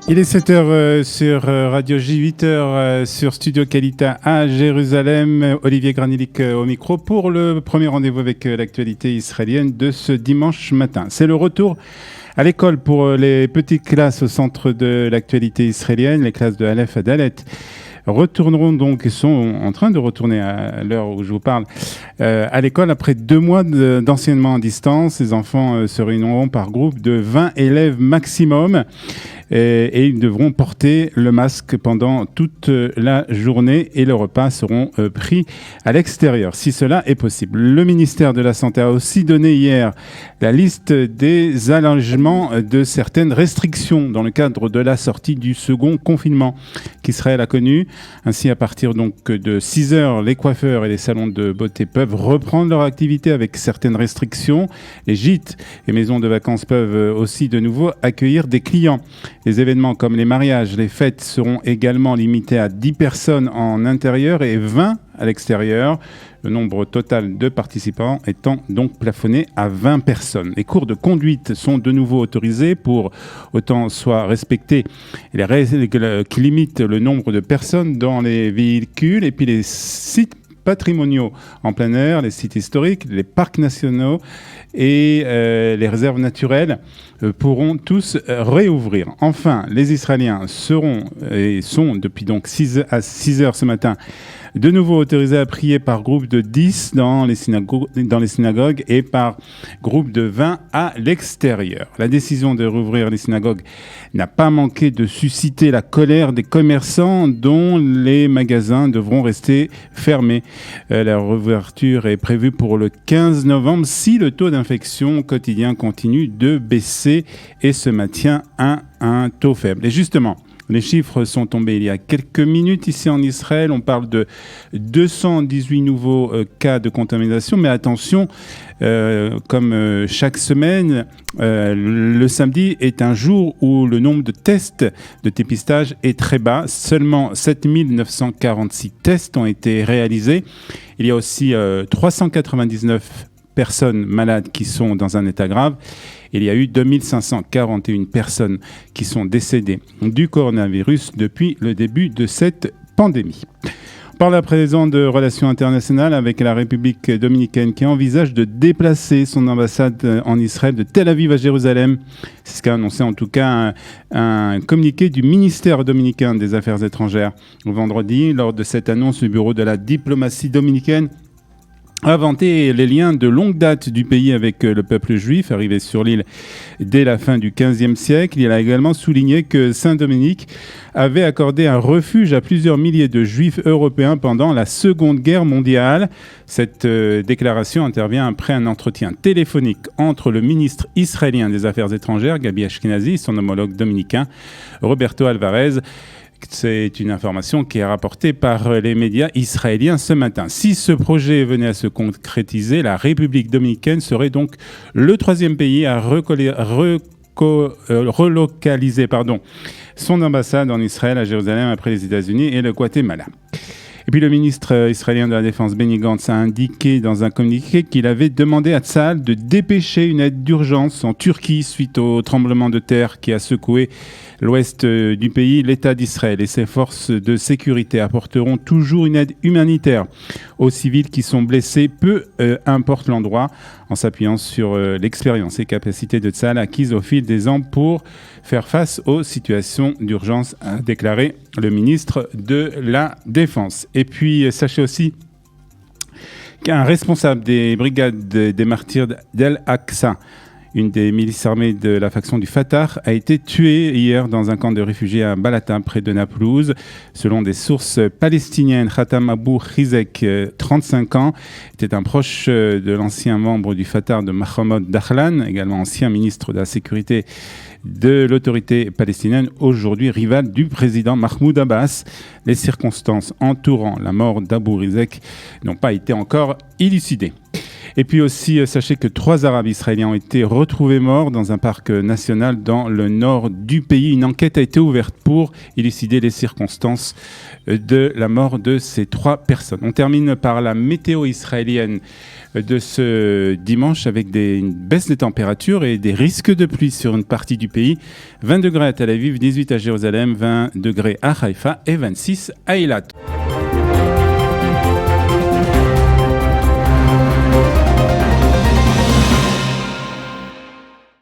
Il est 7h sur Radio J, 8h sur Studio Qualita à Jérusalem. Olivier Granilic au micro pour le premier rendez-vous avec l'actualité israélienne de ce dimanche matin. C'est le retour à l'école pour les petites classes au centre de l'actualité israélienne, les classes de Aleph à Dalet. Retourneront donc, sont en train de retourner à l'heure où je vous parle, à l'école après 2 mois d'enseignement à distance. Les enfants se réuniront par groupe de 20 élèves maximum. Et ils devront porter le masque pendant toute la journée et le repas seront pris à l'extérieur, si cela est possible. Le ministère de la Santé a aussi donné hier la liste des allègements de certaines restrictions dans le cadre de la sortie du second confinement qu'Israël a connu. Ainsi, à partir donc de 6 heures, les coiffeurs et les salons de beauté peuvent reprendre leur activité avec certaines restrictions. Les gîtes et maisons de vacances peuvent aussi de nouveau accueillir des clients. Les événements comme les mariages, les fêtes seront également limités à 10 personnes en intérieur et 20 à l'extérieur. Le nombre total de participants étant donc plafonné à 20 personnes. Les cours de conduite sont de nouveau autorisés pour autant soient respectés les règles qui limitent le nombre de personnes dans les véhicules. Et puis les sites patrimoniaux en plein air, les sites historiques, les parcs nationaux et les réserves naturelles pourront tous réouvrir. Enfin, les Israéliens seront et sont depuis donc 6 heures ce matin de nouveau autorisés à prier par groupe de 10 dans les synagogues et par groupe de 20 à l'extérieur. La décision de rouvrir les synagogues n'a pas manqué de susciter la colère des commerçants dont les magasins devront rester fermés. La réouverture est prévue pour le 15 novembre si le taux d'infection quotidien continue de baisser et se maintient à un taux faible. Et justement, les chiffres sont tombés il y a quelques minutes ici en Israël. On parle de 218 nouveaux cas de contamination. Mais attention, comme chaque semaine, le samedi est un jour où le nombre de tests de dépistage est très bas. Seulement 7 946 tests ont été réalisés. Il y a aussi 399 personnes malades qui sont dans un état grave. Il y a eu 2541 personnes qui sont décédées du coronavirus depuis le début de cette pandémie. On parle à présent de relations internationales avec la République dominicaine qui envisage de déplacer son ambassade en Israël de Tel Aviv à Jérusalem. C'est ce qu'a annoncé en tout cas un communiqué du ministère dominicain des Affaires étrangères. Vendredi, lors de cette annonce, le bureau de la diplomatie dominicaine a vanté les liens de longue date du pays avec le peuple juif, arrivé sur l'île dès la fin du XVe siècle. Il a également souligné que Saint-Dominique avait accordé un refuge à plusieurs milliers de juifs européens pendant la Seconde Guerre mondiale. Cette déclaration intervient après un entretien téléphonique entre le ministre israélien des Affaires étrangères, Gabi Ashkenazi, et son homologue dominicain, Roberto Alvarez. C'est une information qui est rapportée par les médias israéliens ce matin. Si ce projet venait à se concrétiser, la République dominicaine serait donc le 3e pays à relocaliser son ambassade en Israël à Jérusalem après les États-Unis et le Guatemala. Et puis le ministre israélien de la Défense, Benny Gantz, a indiqué dans un communiqué qu'il avait demandé à Tsahal de dépêcher une aide d'urgence en Turquie suite au tremblement de terre qui a secoué l'ouest du pays. L'État d'Israël et ses forces de sécurité apporteront toujours une aide humanitaire aux civils qui sont blessés, peu importe l'endroit, en s'appuyant sur l'expérience et capacités de Tsahal acquises au fil des ans pour faire face aux situations d'urgence, a déclaré le ministre de la Défense. Et puis, sachez aussi qu'un responsable des brigades des martyrs d'Al-Aqsa, une des milices armées de la faction du Fatah, a été tuée hier dans un camp de réfugiés à Balata, près de Naplouse. Selon des sources palestiniennes, Khatam Abou Khizek, 35 ans, était un proche de l'ancien membre du Fatah de Mahmoud Dahlan, également ancien ministre de la Sécurité de l'autorité palestinienne, aujourd'hui rivale du président Mahmoud Abbas. Les circonstances entourant la mort d'Abou Khizek n'ont pas été encore élucidées. Et puis aussi, sachez que 3 Arabes israéliens ont été retrouvés morts dans un parc national dans le nord du pays. Une enquête a été ouverte pour élucider les circonstances de la mort de ces 3 personnes. On termine par la météo israélienne de ce dimanche avec une baisse des températures et des risques de pluie sur une partie du pays. 20 degrés à Tel Aviv, 18 à Jérusalem, 20 degrés à Haïfa et 26 à Eilat.